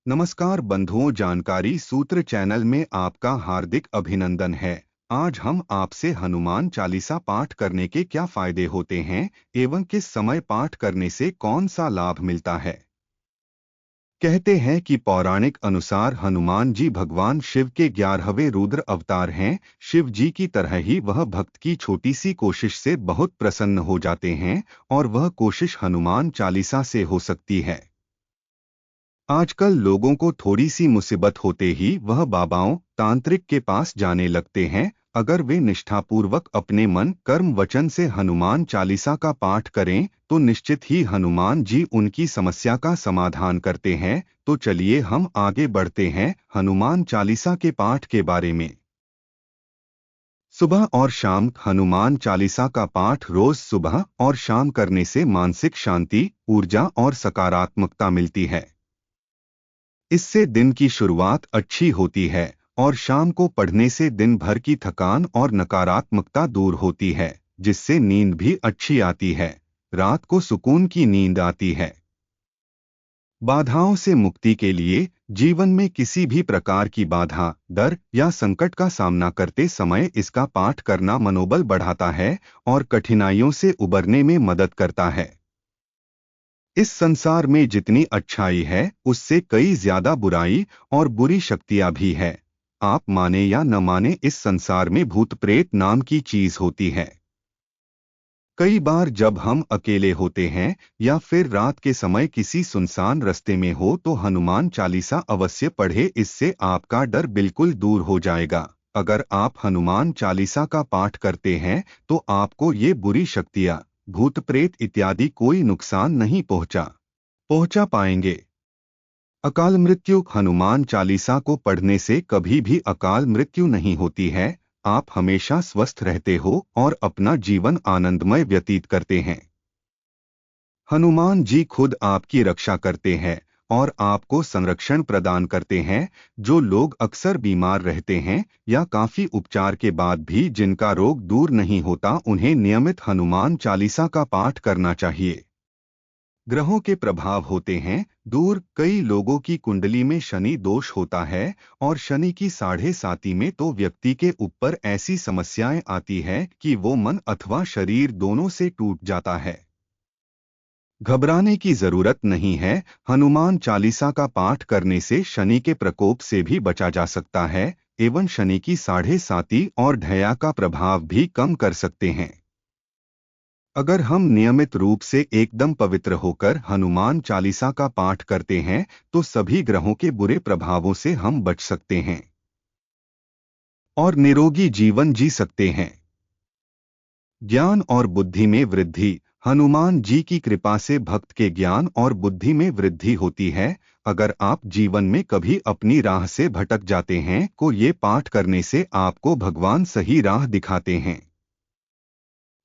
नमस्कार बंधुओं, जानकारी सूत्र चैनल में आपका हार्दिक अभिनंदन है। आज हम आपसे हनुमान चालीसा पाठ करने के क्या फायदे होते हैं एवं किस समय पाठ करने से कौन सा लाभ मिलता है। कहते हैं कि पौराणिक अनुसार हनुमान जी भगवान शिव के 11वें रुद्र अवतार हैं। शिव जी की तरह ही वह भक्त की छोटी सी कोशिश से बहुत प्रसन्न हो जाते हैं और वह कोशिश हनुमान चालीसा से हो सकती है। आजकल लोगों को थोड़ी सी मुसीबत होते ही वह बाबाओं तांत्रिक के पास जाने लगते हैं। अगर वे निष्ठापूर्वक अपने मन कर्म वचन से हनुमान चालीसा का पाठ करें तो निश्चित ही हनुमान जी उनकी समस्या का समाधान करते हैं। तो चलिए हम आगे बढ़ते हैं हनुमान चालीसा के पाठ के बारे में। सुबह और शाम हनुमान चालीसा का पाठ रोज सुबह और शाम करने से मानसिक शांति, ऊर्जा और सकारात्मकता मिलती है। इससे दिन की शुरुआत अच्छी होती है और शाम को पढ़ने से दिन भर की थकान और नकारात्मकता दूर होती है, जिससे नींद भी अच्छी आती है। रात को सुकून की नींद आती है। बाधाओं से मुक्ति के लिए जीवन में किसी भी प्रकार की बाधा, डर या संकट का सामना करते समय इसका पाठ करना मनोबल बढ़ाता है और कठिनाइयों से उबरने में मदद करता है। इस संसार में जितनी अच्छाई है उससे कई ज्यादा बुराई और बुरी शक्तियां भी है। आप माने या न माने, इस संसार में भूत प्रेत नाम की चीज होती है। कई बार जब हम अकेले होते हैं या फिर रात के समय किसी सुनसान रास्ते में हो तो हनुमान चालीसा अवश्य पढ़े, इससे आपका डर बिल्कुल दूर हो जाएगा। अगर आप हनुमान चालीसा का पाठ करते हैं तो आपको ये बुरी शक्तियां, भूत प्रेत इत्यादि कोई नुकसान नहीं पहुंचा पाएंगे। अकाल मृत्यु हनुमान चालीसा को पढ़ने से कभी भी अकाल मृत्यु नहीं होती है। आप हमेशा स्वस्थ रहते हो और अपना जीवन आनंदमय व्यतीत करते हैं। हनुमान जी खुद आपकी रक्षा करते हैं और आपको संरक्षण प्रदान करते हैं। जो लोग अक्सर बीमार रहते हैं या काफी उपचार के बाद भी जिनका रोग दूर नहीं होता, उन्हें नियमित हनुमान चालीसा का पाठ करना चाहिए। ग्रहों के प्रभाव होते हैं दूर। कई लोगों की कुंडली में शनि दोष होता है और शनि की 7.5 में तो व्यक्ति के ऊपर ऐसी समस्याएं आती है कि वो मन अथवा शरीर दोनों से टूट जाता है। घबराने की जरूरत नहीं है। हनुमान चालीसा का पाठ करने से शनि के प्रकोप से भी बचा जा सकता है एवं शनि की 7.5 और ढया का प्रभाव भी कम कर सकते हैं। अगर हम नियमित रूप से एकदम पवित्र होकर हनुमान चालीसा का पाठ करते हैं तो सभी ग्रहों के बुरे प्रभावों से हम बच सकते हैं और निरोगी जीवन जी सकते हैं। ज्ञान और बुद्धि में वृद्धि हनुमान जी की कृपा से भक्त के ज्ञान और बुद्धि में वृद्धि होती है। अगर आप जीवन में कभी अपनी राह से भटक जाते हैं तो ये पाठ करने से आपको भगवान सही राह दिखाते हैं।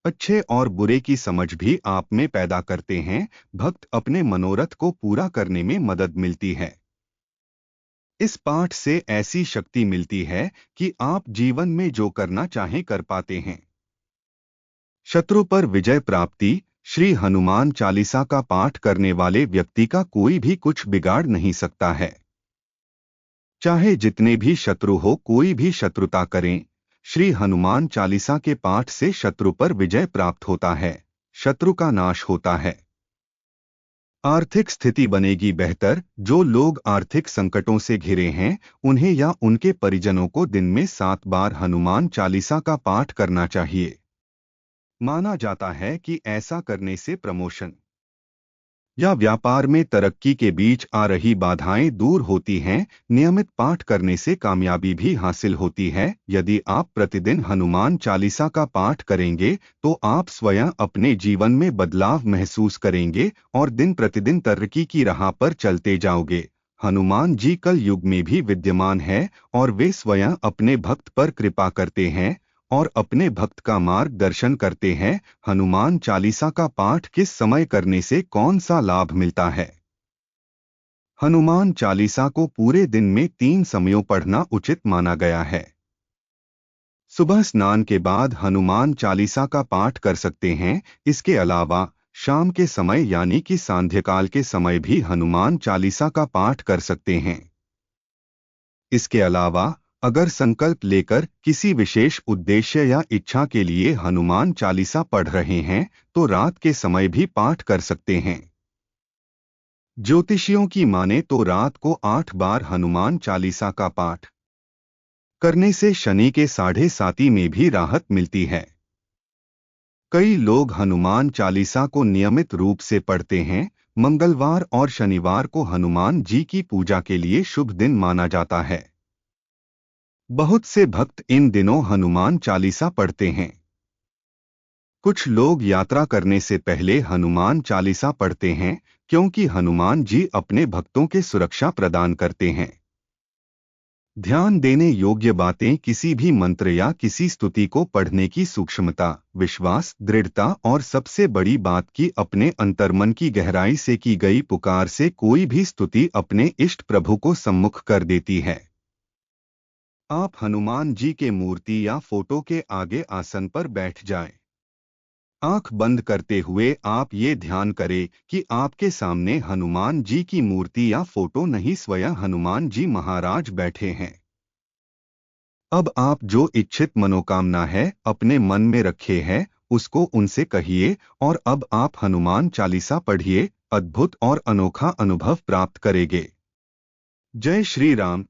अच्छे और बुरे की समझ भी आप में पैदा करते हैं। भक्त अपने मनोरथ को पूरा करने में मदद मिलती है। इस पाठ से ऐसी शक्ति मिलती है कि आप जीवन में जो करना चाहें कर पाते हैं। शत्रु पर विजय प्राप्ति श्री हनुमान चालीसा का पाठ करने वाले व्यक्ति का कोई भी कुछ बिगाड़ नहीं सकता है। चाहे जितने भी शत्रु हो, कोई भी शत्रुता करें, श्री हनुमान चालीसा के पाठ से शत्रु पर विजय प्राप्त होता है, शत्रु का नाश होता है। आर्थिक स्थिति बनेगी बेहतर। जो लोग आर्थिक संकटों से घिरे हैं उन्हें या उनके परिजनों को दिन में 7 बार हनुमान चालीसा का पाठ करना चाहिए। माना जाता है कि ऐसा करने से प्रमोशन या व्यापार में तरक्की के बीच आ रही बाधाएं दूर होती हैं। नियमित पाठ करने से कामयाबी भी हासिल होती है। यदि आप प्रतिदिन हनुमान चालीसा का पाठ करेंगे तो आप स्वयं अपने जीवन में बदलाव महसूस करेंगे और दिन प्रतिदिन तरक्की की राह पर चलते जाओगे। हनुमान जी कल युग में भी विद्यमान है और वे स्वयं अपने भक्त पर कृपा करते हैं और अपने भक्त का मार्गदर्शन करते हैं। हनुमान चालीसा का पाठ किस समय करने से कौन सा लाभ मिलता है। हनुमान चालीसा को पूरे दिन में 3 समयों पढ़ना उचित माना गया है। सुबह स्नान के बाद हनुमान चालीसा का पाठ कर सकते हैं। इसके अलावा शाम के समय यानी कि सांध्यकाल के समय भी हनुमान चालीसा का पाठ कर सकते हैं। इसके अलावा अगर संकल्प लेकर किसी विशेष उद्देश्य या इच्छा के लिए हनुमान चालीसा पढ़ रहे हैं तो रात के समय भी पाठ कर सकते हैं। ज्योतिषियों की माने तो रात को 8 बार हनुमान चालीसा का पाठ करने से शनि के 7.5 में भी राहत मिलती है। कई लोग हनुमान चालीसा को नियमित रूप से पढ़ते हैं। मंगलवार और शनिवार को हनुमान जी की पूजा के लिए शुभ दिन माना जाता है। बहुत से भक्त इन दिनों हनुमान चालीसा पढ़ते हैं। कुछ लोग यात्रा करने से पहले हनुमान चालीसा पढ़ते हैं क्योंकि हनुमान जी अपने भक्तों के सुरक्षा प्रदान करते हैं। ध्यान देने योग्य बातें किसी भी मंत्र या किसी स्तुति को पढ़ने की सूक्ष्मता, विश्वास, दृढ़ता और सबसे बड़ी बात की अपने अंतर्मन की गहराई से की गई पुकार से कोई भी स्तुति अपने इष्ट प्रभु को सम्मुख कर देती है। आप हनुमान जी के मूर्ति या फोटो के आगे आसन पर बैठ जाएं। आंख बंद करते हुए आप ये ध्यान करें कि आपके सामने हनुमान जी की मूर्ति या फोटो नहीं, स्वयं हनुमान जी महाराज बैठे हैं। अब आप जो इच्छित मनोकामना है अपने मन में रखे है उसको उनसे कहिए और अब आप हनुमान चालीसा पढ़िए, अद्भुत और अनोखा अनुभव प्राप्त करेंगे। जय श्री राम।